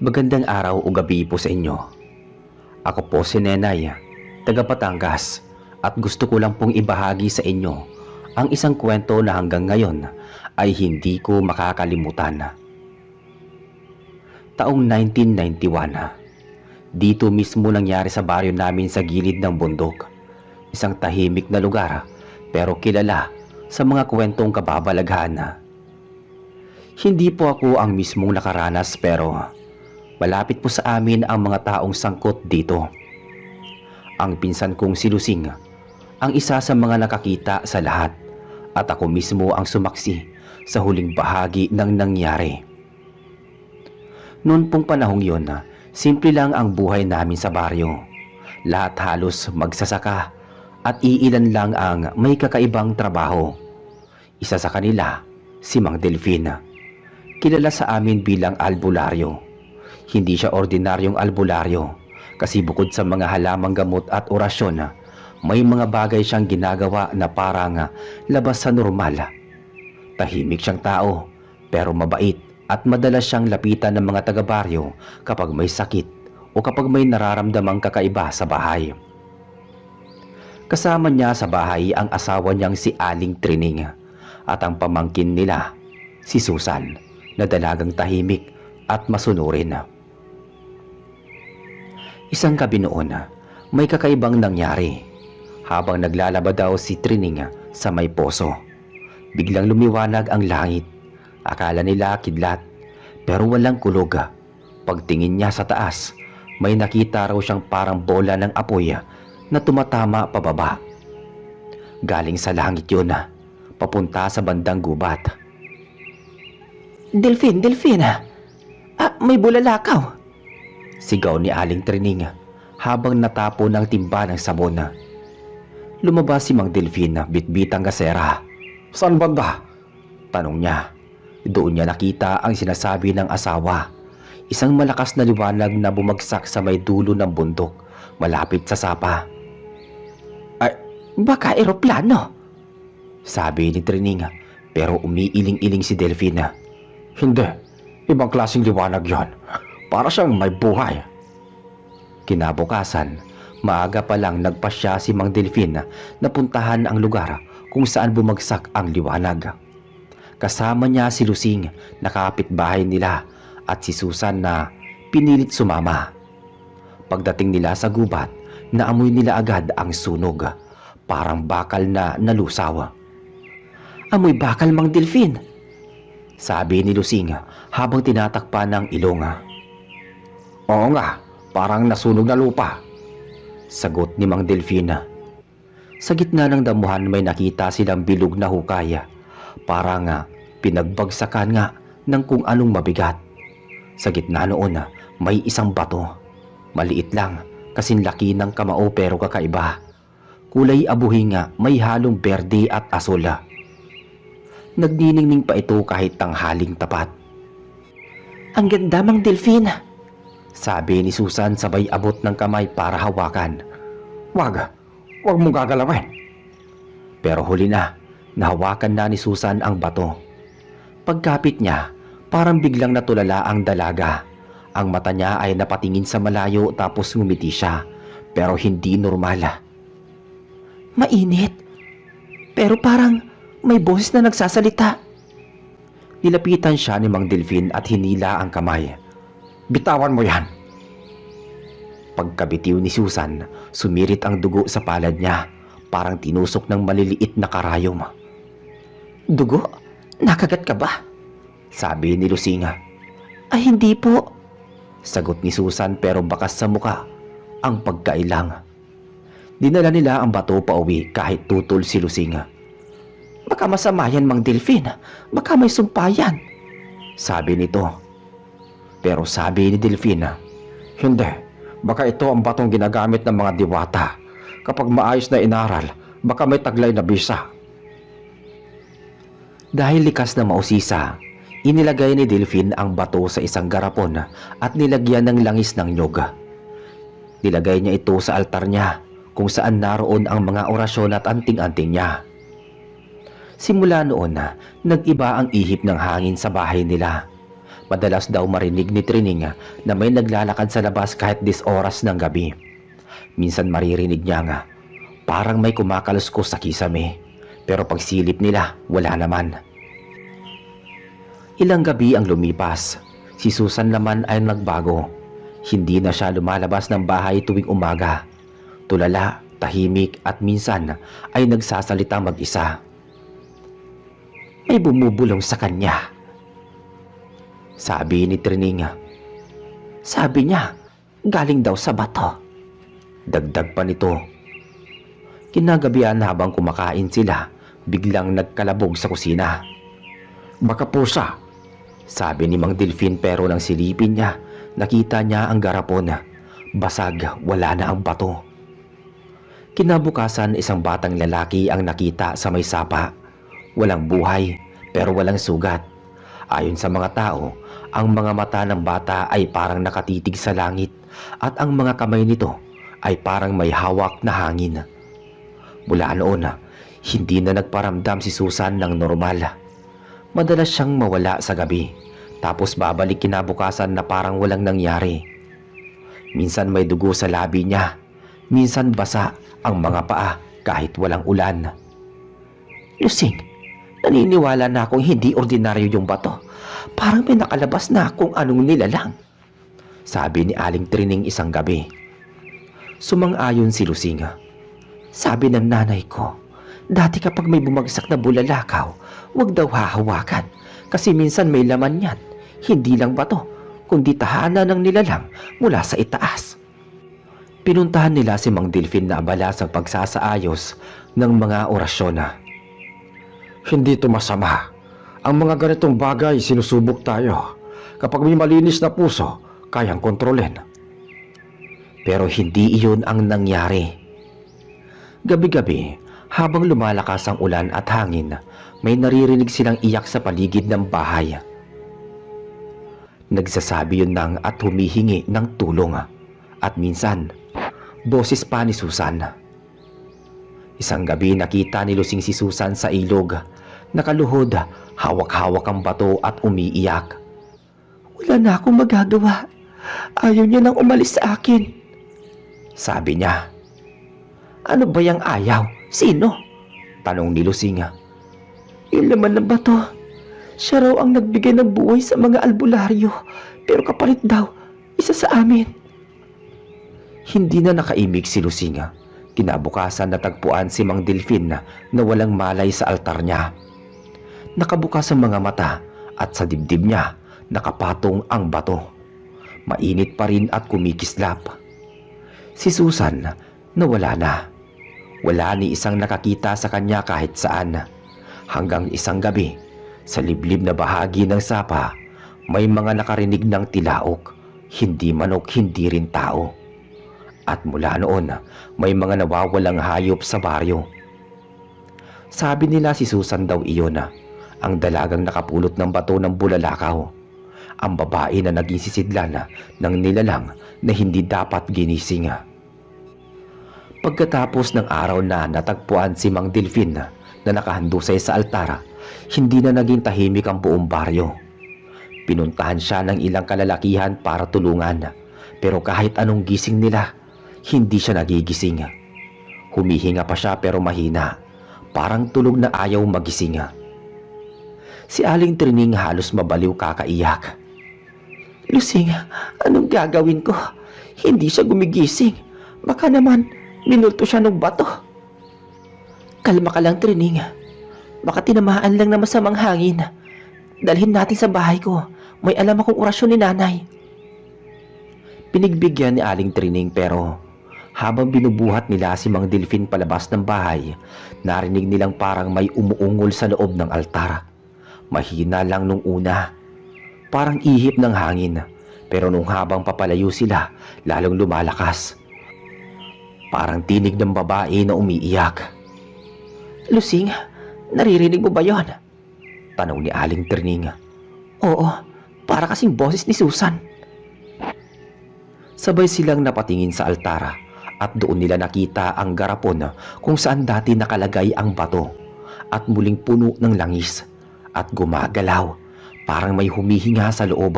Magandang araw o gabi po sa inyo. Ako po si Nenay, taga Batangas, at gusto ko lang pong ibahagi sa inyo ang isang kwento na hanggang ngayon ay hindi ko makakalimutan. Taong 1991, dito mismo nangyari sa baryo namin sa gilid ng bundok. Isang tahimik na lugar pero kilala sa mga kwentong kababalaghan. Hindi po ako ang mismong nakaranas pero malapit po sa amin ang mga taong sangkot dito. Ang pinsan kong si Lusing, ang isa sa mga nakakita sa lahat, at ako mismo ang sumaksi sa huling bahagi ng nangyari. Noon pong panahong yon, simple lang ang buhay namin sa baryo. Lahat halos magsasaka at iilan lang ang may kakaibang trabaho. Isa sa kanila, si Mang Delfin. Kilala sa amin bilang albularyo. Hindi siya ordinaryong albularyo kasi bukod sa mga halamang gamot at orasyon, may mga bagay siyang ginagawa na parang labas sa normal. Tahimik siyang tao pero mabait at madalas siyang lapitan ng mga taga-baryo kapag may sakit o kapag may nararamdamang kakaiba sa bahay. Kasama niya sa bahay ang asawa niyang si Aling Trining at ang pamangkin nila, si Susan, na dalagang tahimik at masunurin. Isang gabi noon, may kakaibang nangyari. Habang naglalaba daw si Trining sa may poso, biglang lumiwanag ang langit. Akala nila kidlat, pero walang kulog. Pagtingin niya sa taas, may nakita raw siyang parang bola ng apoy na tumatama pababa. Galing sa langit yun, papunta sa bandang gubat. Delfin, may bulalakaw! Sigaw ni Aling Trining habang natapo ng timba ng sabon. Lumabas si Mang Delfin bitbitang gasera. Saan banda? Tanong niya. Doon niya nakita ang sinasabi ng asawa. Isang malakas na liwanag na bumagsak sa may dulo ng bundok malapit sa sapa. Ay, baka eroplano? Sabi ni Trining, pero umiiling-iling si Delfin. Hindi, ibang klaseng liwanag yon. Para siyang may buhay. Kinabukasan, maaga pa lang nagpasya si Mang Delfin na puntahan ang lugar kung saan bumagsak ang liwanag. Kasama niya si Lusing na kapitbahay nila at si Susan na pinilit sumama. Pagdating nila sa gubat, naamoy nila agad ang sunog, parang bakal na nalusaw. Amoy bakal, Mang Delfin, sabi ni Lusing habang tinatakpan ng ilong. Oo nga, parang nasunog na lupa, sagot ni Mang Delfin. Sa gitna ng damuhan may nakita silang bilog na hukay. Parang pinagbagsakan nga ng kung anong mabigat. Sa gitna noon may isang bato. Maliit lang, kasing laki ng kamao pero kakaiba. Kulay abuhin nga, may halong berde at asul. Nagniningning pa ito kahit tanghaling tapat. Ang ganda, Mang Delfin, sabi ni Susan sabay abot ng kamay para hawakan. Wag mong gagalawin. Pero huli na, nahawakan na ni Susan ang bato. Pagkapit niya, parang biglang natulala ang dalaga. Ang mata niya ay napatingin sa malayo tapos ngumiti siya, pero hindi normal. Mainit, pero parang may boses na nagsasalita. Nilapitan siya ni Mang Delfin at hinila ang kamay. Bitawan mo yan. Pagkabitiw ni Susan, sumirit ang dugo sa palad niya, parang tinusok ng maliliit na karayom. Dugo? Nakagat ka ba? Sabi ni Lusing. Ay hindi po, sagot ni Susan pero bakas sa muka ang pagkailang. Dinala nila ang bato pauwi kahit tutol si Lusing. Baka masama yan, Mang Delfin. Baka may sumpayan, sabi nito. Pero sabi ni Delfin, hindi, baka ito ang batong ginagamit ng mga diwata. Kapag maayos na inaral, baka may taglay na bisa. Dahil likas na mausisa, inilagay ni Delfin ang bato sa isang garapon at nilagyan ng langis ng nyog. Nilagay niya ito sa altar niya kung saan naroon ang mga orasyon at anting-anting niya. Simula noon nag-iba ang ihip ng hangin sa bahay nila. Madalas daw marinig ni Trining na may naglalakad sa labas kahit 10 oras ng gabi. Minsan maririnig niya nga, parang may kumakaluskos sa kisame, pero pagsilip nila, wala naman. Ilang gabi ang lumipas, si Susan naman ay nagbago. Hindi na siya lumalabas ng bahay tuwing umaga. Tulala, tahimik at minsan ay nagsasalita mag-isa. May bumubulong sa kanya, sabi ni Trining. Sabi niya, galing daw sa bato. Dagdag pa nito. Kinagabihan habang kumakain sila, biglang nagkalabog sa kusina. Baka pusa, sabi ni Mang Delfin, pero nang silipin niya, nakita niya ang garapon. Basag, wala na ang bato. Kinabukasan, isang batang lalaki ang nakita sa may sapa. Walang buhay, pero walang sugat. Ayon sa mga tao, ang mga mata ng bata ay parang nakatitig sa langit at ang mga kamay nito ay parang may hawak na hangin. Mula noon, hindi na nagparamdam si Susan ng normal. Madalas siyang mawala sa gabi, tapos babalik kinabukasan na parang walang nangyari. Minsan may dugo sa labi niya, minsan basa ang mga paa kahit walang ulan. Lusing, naniniwala na akong hindi ordinaryo yung bato. Parang may nakalabas na kung anong nilalang, sabi ni Aling Trining isang gabi. Sumang-ayon si Lusing. Sabi ng nanay ko, dati kapag may bumagsak na bulalakaw, huwag daw hahawakan kasi minsan may laman yan. Hindi lang bato, kundi tahanan ng nilalang mula sa itaas. Pinuntahan nila si Mang Delfin na abala sa pagsasaayos ng mga orasyon. Hindi ito masama. Ang mga ganitong bagay sinusubok tayo. Kapag may malinis na puso, kayang kontrolin. Pero hindi iyon ang nangyari. Gabi-gabi, habang lumalakas ang ulan at hangin, may naririnig silang iyak sa paligid ng bahay. Nagsasabi yun nang at humihingi ng tulong. At minsan, boses pa ni Susan. Isang gabi nakita ni Lusing si Susan sa ilog. Nakaluhod, hawak-hawak ang bato at umiiyak. Wala na akong magagawa. Ayaw niya nang umalis sa akin, sabi niya. Ano ba yung ayaw? Sino? Tanong ni Lusing. Yung laman ng bato. Siya raw ang nagbigay ng buhay sa mga albularyo, pero kapalit daw, isa sa amin. Hindi na nakaimik si Lusing. Kinabukasan natagpuan si Mang Delfin na walang malay sa altar niya. Nakabukas ang mga mata at sa dibdib niya nakapatong ang bato. Mainit pa rin at kumikislap. Si Susan nawala na. Wala ni isang nakakita sa kanya kahit saan. Hanggang isang gabi, sa liblib na bahagi ng sapa, may mga nakarinig ng tilaok. Hindi manok, hindi rin tao. At mula noon, may mga nawawalang hayop sa baryo. Sabi nila si Susan daw iyon, ang dalagang nakapulot ng bato ng bulalakaw. Ang babae na naging sisidlan ng nilalang na hindi dapat ginising. Pagkatapos ng araw na natagpuan si Mang Delfin na nakahandusay sa altara, hindi na naging tahimik ang buong baryo. Pinuntahan siya ng ilang kalalakihan para tulungan, pero kahit anong gising nila, hindi siya nagigising. Humihinga pa siya pero mahina, parang tulog na ayaw magising. Si Aling Trining halos mabaliw kakaiyak. Lusing, anong gagawin ko? Hindi siya gumigising. Baka naman minulto siya ng bato. Kalma ka lang, Trining. Baka tinamaan lang na masamang hangin. Dalhin natin sa bahay ko. May alam akong orasyon ni nanay. Pinigbigyan ni Aling Trining pero habang binubuhat nila si Mang Delfin palabas ng bahay, narinig nilang parang may umuungol sa loob ng altar. Mahina lang nung una, parang ihip ng hangin, pero nung habang papalayo sila, lalong lumalakas. Parang tinig ng babae na umiiyak. Lusing, naririnig mo ba yon? Tanong ni Aling Trining. Oo, para kasing boses ni Susan. Sabay silang napatingin sa altara at doon nila nakita ang garapon kung saan dati nakalagay ang bato at muling puno ng langis at gumagalaw Parang may humihinga sa loob.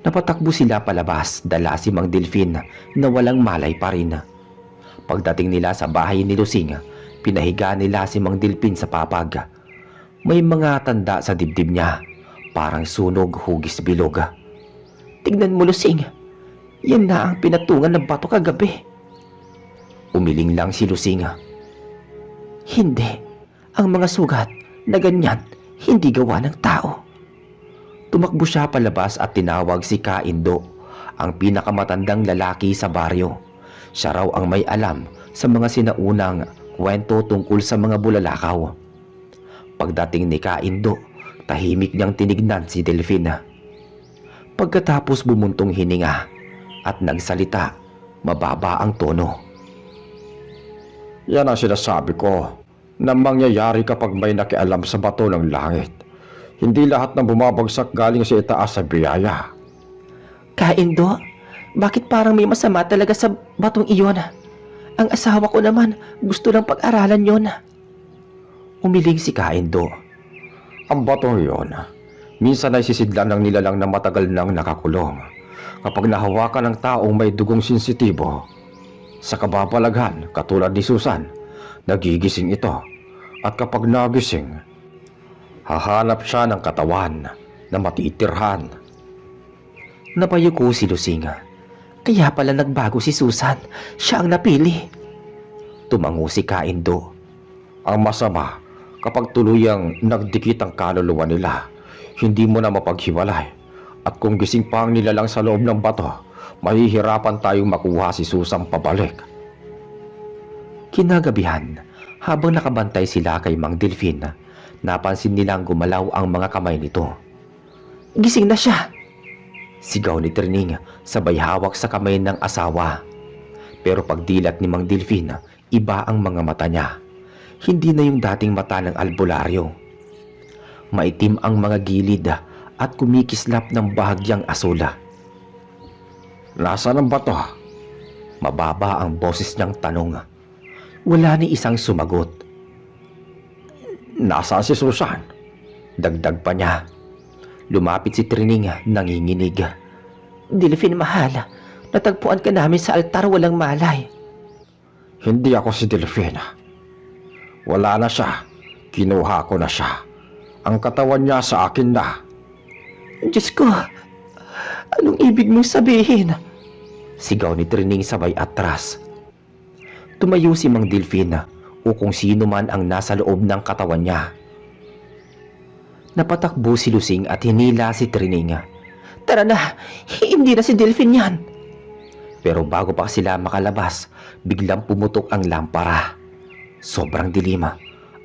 Napatakbo sila palabas, dala si Mang Delfin na walang malay pa rin. Pagdating nila sa bahay ni Lusing, pinahiga nila si Mang Delfin sa papag. May mga tanda sa dibdib niya, parang sunog hugis bilog. "Tignan mo, Lusing, yan na ang pinatungan ng bato kagabi." Umiling lang si Lusing. "Hindi, ang mga sugat na ganyan hindi gawa ng tao." Tumakbo siya palabas at tinawag si Kaindo, ang pinakamatandang lalaki sa baryo. Siya raw ang may alam sa mga sinaunang kwento tungkol sa mga bulalakaw. Pagdating ni Kaindo, tahimik niyang tinignan si Delfin. Pagkatapos bumuntong hininga at nagsalita, mababa ang tono. "Yan ang sinasabi ko na mangyayari kapag may nakialam sa bato ng langit. Hindi lahat ng bumabagsak galing sa itaas sa biyaya." "Kaindo, bakit parang may masama talaga sa batong iyon? Ang asawa ko naman gusto lang pag-aralan yon." Umiling si Kaindo. "Ang batong iyon, minsan ay sisidlan ng nilalang na matagal nang nakakulong. Kapag nahawakan ng taong may dugong sensitibo, sa kababalaghan katulad ni Susan, nagigising ito. At kapag nagising, hahanap siya ng katawan na matitirhan." Napayuko si Lusing. Kaya pala nagbago si Susan. Siya ang napili. Tumango si Kaindo. "Ang masama, kapag tuluyang nagdikit ang kaluluwa nila, hindi mo na mapaghiwalay. At kung gising pa ang nilalang sa loob ng bato, mahihirapan tayong makuha si Susan pabalik." Kinagabihan, habang nakabantay sila kay Mang Delfin, napansin nilang gumalaw ang mga kamay nito. "Gising na siya!" Sigaw ni Trining, sabay hawak sa kamay ng asawa. Pero pagdilat ni Mang Delfin, iba ang mga mata niya. Hindi na yung dating mata ng albularyo. Maitim ang mga gilid at kumikislap ng bahagyang asula. "Nasaan ang bato?" Mababa ang boses niyang tanong. Wala ni isang sumagot. "Nasaan si Susan?" Dagdag pa niya. Lumapit si Trining, nanginginig. "Delfin, mahal, natagpuan ka namin sa altar, walang malay." "Hindi ako si Delfin. Wala na siya. Kinuha ko na siya. Ang katawan niya sa akin na." "Diyos ko, anong ibig mong sabihin?" Sigaw ni Trining sabay atras. Tumayo si Mang Delfin o kung sino man ang nasa loob ng katawan niya. Napatakbo si Lusing at hinila si Trining. "Tara na, hindi na si Delfin yan." Pero bago pa sila makalabas, biglang pumutok ang lampara. Sobrang dilim.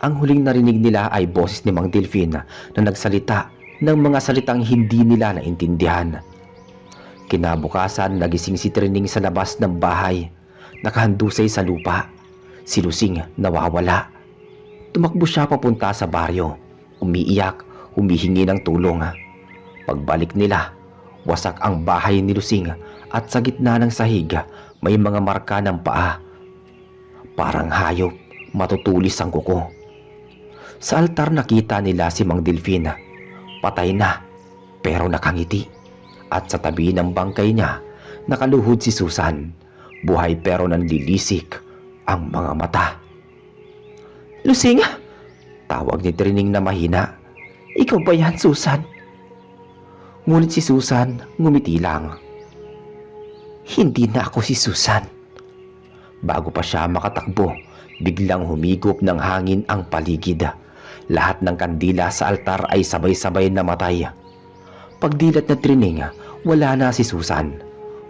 Ang huling narinig nila ay boses ni Mang Delfin na nagsalita ng mga salitang hindi nila naintindihan. Kinabukasan, nagising si Trining sa labas ng bahay. Nakahandusay sa lupa. Si Lusing nawawala. Tumakbo siya papunta sa baryo. Umiiyak, humihingi ng tulong. Pagbalik nila, wasak ang bahay ni Lusing at sa gitna ng sahig may mga marka ng paa. Parang hayop, matutulis ang kuko. Sa altar nakita nila si Mang Delfin. Patay na, pero nakangiti. At sa tabi ng bangkay niya, nakaluhod si Susan. Buhay pero nanlilisik ang mga mata. "Lusing!" Tawag ni Trining na mahina. "Ikaw ba yan, Susan?" Ngunit si Susan ngumiti lang. "Hindi na ako si Susan." Bago pa siya makatakbo, biglang humigop ng hangin ang paligid. Lahat ng kandila sa altar ay sabay-sabay namatay. Pagdilat na Trining, wala na si Susan.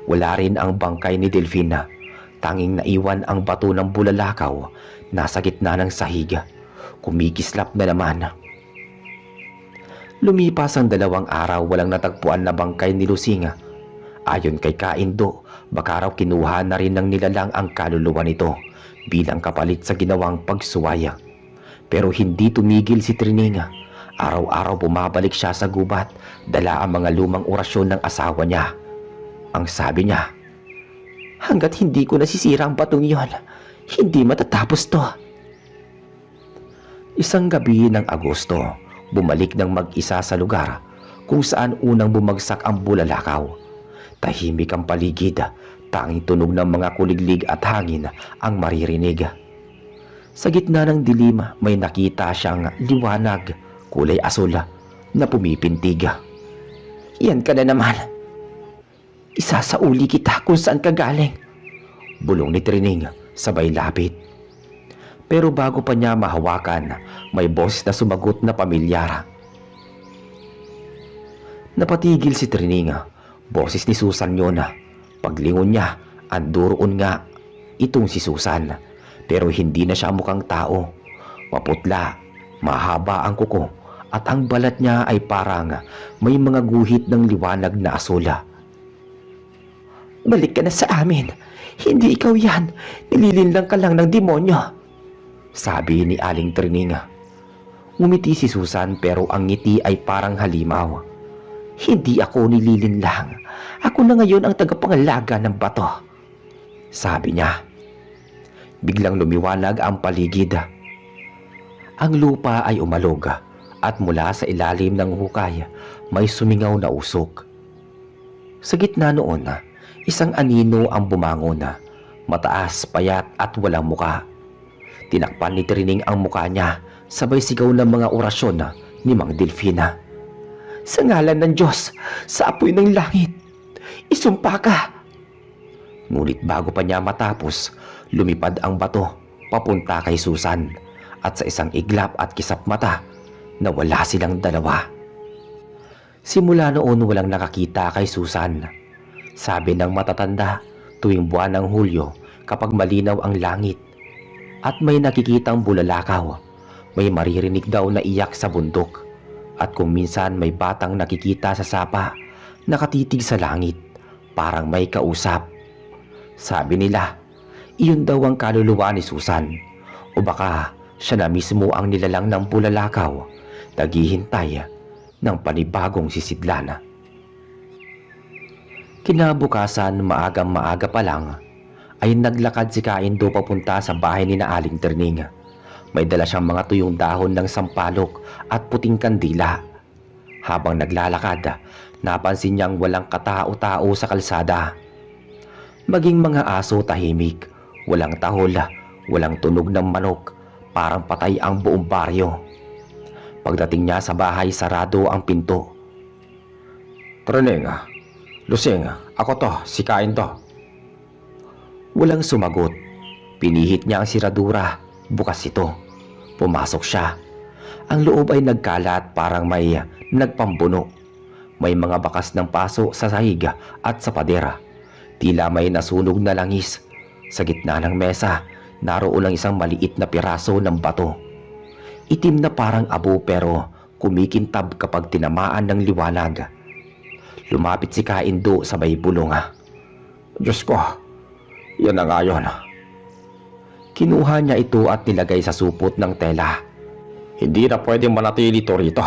Wala rin ang bangkay ni Delfin. Tanging naiwan ang bato ng bulalakaw nasa gitna ng sahig. Kumikislap na naman. Lumipas ang 2 araw, walang natagpuan na bangkay ni Lusing. Ayon kay Kaindo, baka raw kinuha na rin ng nilalang ang kaluluwa nito bilang kapalit sa ginawang pagsuwaya. Pero hindi tumigil si Trining. Araw-araw bumabalik siya sa gubat, dala ang mga lumang orasyon ng asawa niya. Ang sabi niya, "Hanggat hindi ko nasisira ang batong iyon, hindi matatapos to." Isang gabi ng Agosto, bumalik ng mag-isa sa lugar kung saan unang bumagsak ang bulalakaw. Tahimik ang paligid, tanging tunog ng mga kuliglig at hangin ang maririnig. Sa gitna ng dilim may nakita siyang liwanag, kulay asul na pumipintig. "Yan ka na naman. Isasauli kita kung saan ka galing," bulong ni Trining sabay lapit. Pero bago pa niya mahawakan, may boses na sumagot na pamilyar. Napatigil si Trining. Boses ni Susan yun. Paglingon niya, andoon nga itong si Susan. Pero hindi na siya mukhang tao. Maputla, mahaba ang kuko, at ang balat niya ay parang may mga guhit ng liwanag na asula. "Balik ka na sa amin. Hindi ikaw yan. Nililinlang ka lang ng demonyo," sabi ni Aling Trining. Ngumiti si Susan pero ang ngiti ay parang halimaw. "Hindi ako nililinlang. Ako na ngayon ang tagapangalaga ng bato," sabi niya. Biglang lumiwanag ang paligid. Ang lupa ay umalog at mula sa ilalim ng hukay may sumingaw na usok. Sa gitna noon, isang anino ang bumangon, mataas, payat at walang muka. Tinakpan ni Trining ang muka niya, sabay sigaw ng mga orasyon ni Mang Delfina. "Sa ngalan ng Diyos, sa apoy ng langit, isumpa ka!" Ngunit bago pa niya matapos, lumipad ang bato papunta kay Susan at sa isang iglap at kisap mata, nawala silang dalawa. Simula noon walang nakakita kay Susan. Sabi ng matatanda, tuwing buwan ng Hulyo kapag malinaw ang langit at may nakikitang bulalakaw, may maririnig daw na iyak sa bundok. At kung minsan may batang nakikita sa sapa, nakatitig sa langit, parang may kausap. Sabi nila, iyon daw ang kaluluwa ni Susan, o baka siya na mismo ang nilalang ng bulalakaw, naghihintay ng panibagong sisidlana. Kinabukasan, maagang-maaga pa lang, ay naglakad si Kaindo papunta sa bahay ni na Aling Trining. May dala siyang mga tuyong dahon ng sampalok at puting kandila. Habang naglalakad, napansin niyang walang katao-tao sa kalsada. Maging mga aso tahimik, walang tahol, walang tunog ng manok, parang patay ang buong baryo. Pagdating niya sa bahay, sarado ang pinto. "Trining, Lusing, ako to, si Kaindo." Walang sumagot. Pinihit niya ang siradura, bukas ito. Pumasok siya. Ang loob ay nagkalat, parang may nagpambuno. May mga bakas ng paso sa sahig at sa padera. Tila may nasunog na langis. Sa gitna ng mesa, naroon ang isang maliit na piraso ng bato. Itim na parang abo pero kumikintab kapag tinamaan ng liwanag. Lumapit si Kaindo sabay bulong. "Diyos ko, yan na nga yun." Kinuha niya ito at nilagay sa supot ng tela. "Hindi na pwedeng manatili to rito.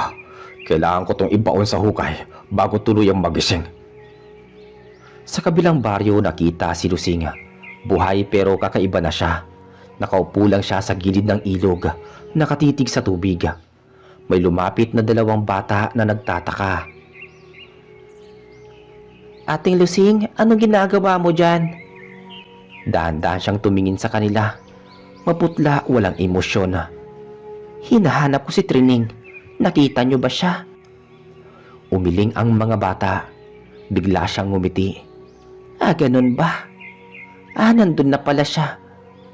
Kailangan ko tong ibaon sa hukay bago tuluyang magising." Sa kabilang baryo nakita si Lusing. Buhay pero kakaiba na siya. Nakaupo lang siya sa gilid ng ilog, nakatitig sa tubig. May lumapit na dalawang bata na nagtataka. "Ating Lusing, anong ginagawa mo dyan?" Dahan-dahan siyang tumingin sa kanila. Maputla, walang emosyon. "Hinahanap ko si Trining. Nakita niyo ba siya?" Umiling ang mga bata. Bigla siyang ngumiti. Ganun ba? Nandun na pala siya,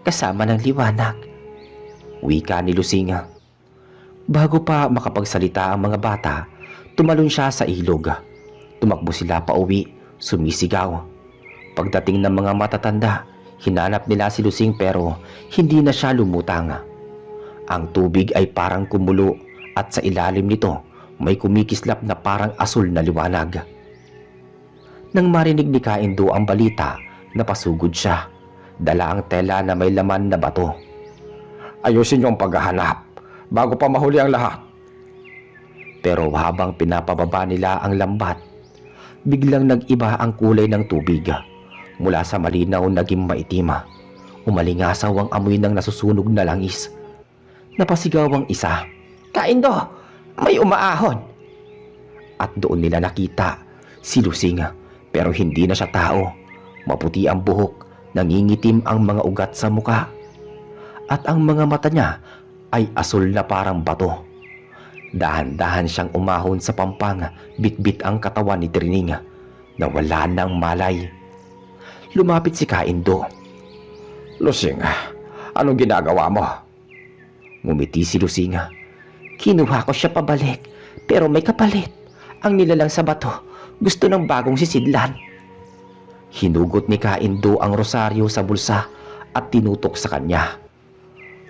kasama ng liwanag," wika ni Lusing. Bago pa makapagsalita ang mga bata, tumalon siya sa ilog. Tumakbo sila pauwi, sumisigaw. Pagdating ng mga matatanda, hinanap nila si Lusing pero hindi na siya lumutang. Ang tubig ay parang kumulo at sa ilalim nito may kumikislap na parang asul na liwanag. Nang marinig ni Kaindo ang balita, napasugod siya. Dala ang tela na may laman na bato. "Ayusin niyo ang paghahanap bago pa mahuli ang lahat." Pero habang pinapababa nila ang lambat, biglang nag-iba ang kulay ng tubig. Mula sa malinaw naging maitim. Umalingasaw ang amoy ng nasusunog na langis. Napasigaw ang isa. "Kaindo, may umaahon!" at doon nila nakita si Lusing, pero hindi na siya tao. Maputi ang buhok, nangingitim ang mga ugat sa muka, at ang mga mata niya ay asul na parang bato. Dahan-dahan siyang umahon sa pampang, bitbit ang katawan ni Trining na wala ng malay. Lumapit si Kaindo. Lusing, anong ginagawa mo? Ngumiti si Lusing. Kinuha ko siya pabalik, pero may kapalit. Ang nilalang sa bato, gusto ng bagong sisidlan. Hinugot ni Kaindo ang rosaryo sa bulsa at tinutok sa kanya.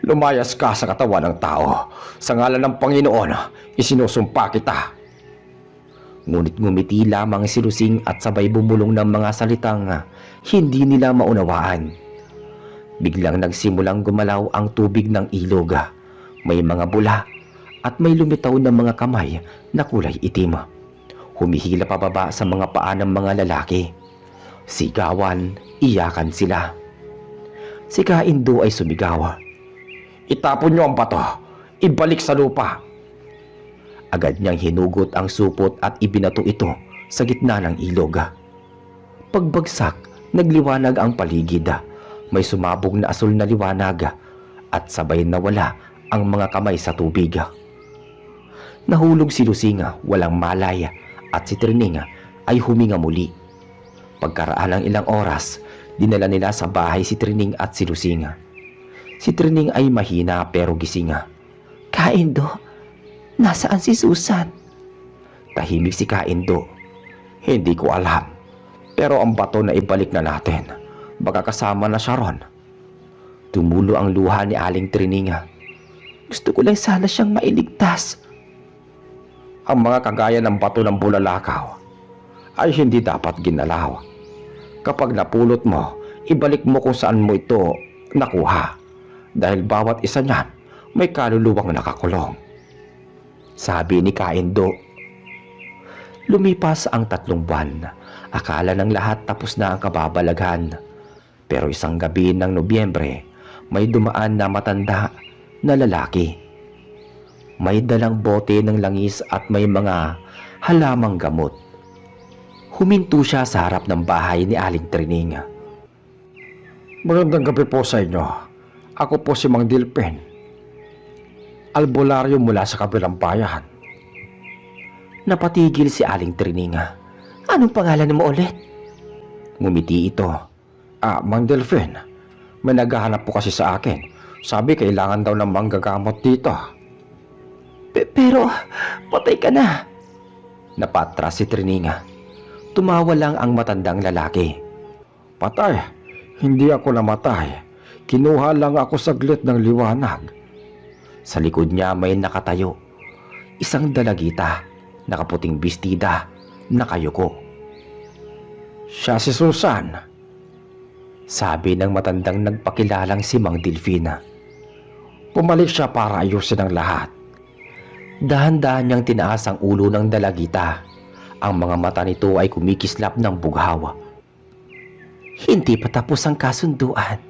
Lumayas ka sa katawan ng tao. Sa ngalan ng Panginoon, isinusumpa kita. Ngunit ngumiti lamang si Lusing at sabay bumulong ng mga salitang hindi nila maunawaan. Biglang nagsimulang gumalaw ang tubig ng ilog. May mga bula at may lumitaw na mga kamay na kulay itim. Humihila pababa sa mga paa ng mga lalaki. Sigawan, iyakan sila. Si Kaindo ay sumigaw. Itapon niyo ang bato. Ibalik sa lupa. Agad niyang hinugot ang supot at ibinato ito sa gitna ng ilog. Pagbagsak, nagliwanag ang paligid. May sumabog na asul na liwanag at sabay nawala ang mga kamay sa tubig. Nahulog si Lusing, walang malay, at si Trining ay huminga muli. Pagkaraan ng ilang oras, dinala nila sa bahay si Trining at si Lusing. Si Trining ay mahina pero gising. Kaindo, nasaan si Susan? Tahimik si Kaindo. Hindi ko alam. Pero ang bato na ibalik na natin. Baka kasama na siya ron. Tumulo ang luha ni Aling Trining. Gusto ko lang sana siyang mailigtas. Ang mga kagaya ng bato ng bulalakaw ay hindi dapat ginalaw. Kapag napulot mo, ibalik mo kung saan mo ito nakuha. Dahil bawat isa niyan may kaluluwang nakakulong. Sabi ni Kaindo. Lumipas ang 3 buwan. Akala ng lahat tapos na ang kababalaghan. Pero isang gabi ng Nobyembre, may dumaan na matanda na lalaki. May dalang bote ng langis at may mga halamang gamot. Huminto siya sa harap ng bahay ni Aling Trining. Magandang gabi po sa inyo. Ako po si Mang Dilpen. Albularyo mula sa kabilang bayan. Napatigil si Aling Trining. Anong pangalan mo ulit? Ngumiti ito. Mang Delphin, may naghahanap po kasi sa akin. Sabi kailangan daw ng manggagamot dito. Pero patay ka na. Napatras si Trining. Tumawa lang ang matandang lalaki. Patay? Hindi ako namatay. Kinuha lang ako saglit ng liwanag. Sa likod niya may nakatayo. Isang dalagita, nakaputing bestida, nakayuko. Siya si Susan. Sabi ng matandang nagpakilalang si Mang Delfina. Pumalik siya para ayusin ang lahat. Dahan-dahan niyang tinaas ang ulo ng dalagita. Ang mga mata nito ay kumikislap ng bughaw. Hindi pa tapos ang kasunduan,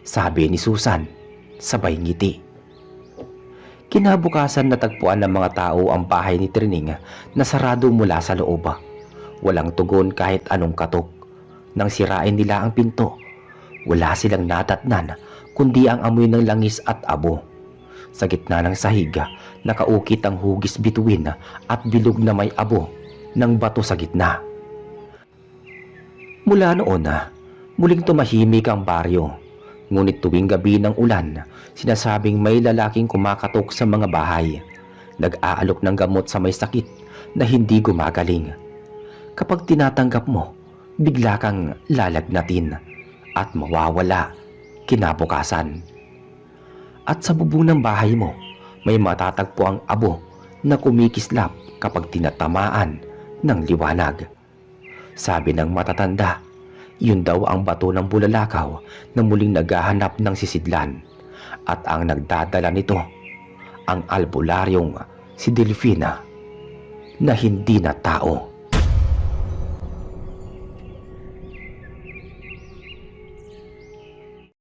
sabi ni Susan, sabay ngiti. Kinabukasan natagpuan ng mga tao ang bahay ni Trining na sarado mula sa loob. Walang tugon kahit anong katok. Nang sirain nila ang pinto, wala silang natatnan kundi ang amoy ng langis at abo. Sa gitna ng sahig, nakaukit ang hugis bituin at bilog na may abo ng bato sa gitna. Mula noon, muling tumahimik ang baryo. Ngunit tuwing gabi ng ulan, sinasabing may lalaking kumakatok sa mga bahay. Nag-aalok ng gamot sa may sakit na hindi gumagaling. Kapag tinatanggap mo, bigla kang lalagnatin at mawawala kinabukasan. At sa bubong ng bahay mo, may matatagpo ang abo na kumikislap kapag tinatamaan ng liwanag. Sabi ng matatanda, yun daw ang bato ng bulalakaw na muling naghahanap ng sisidlan, at ang nagdadala nito, ang albularyong si Delfina na hindi na tao.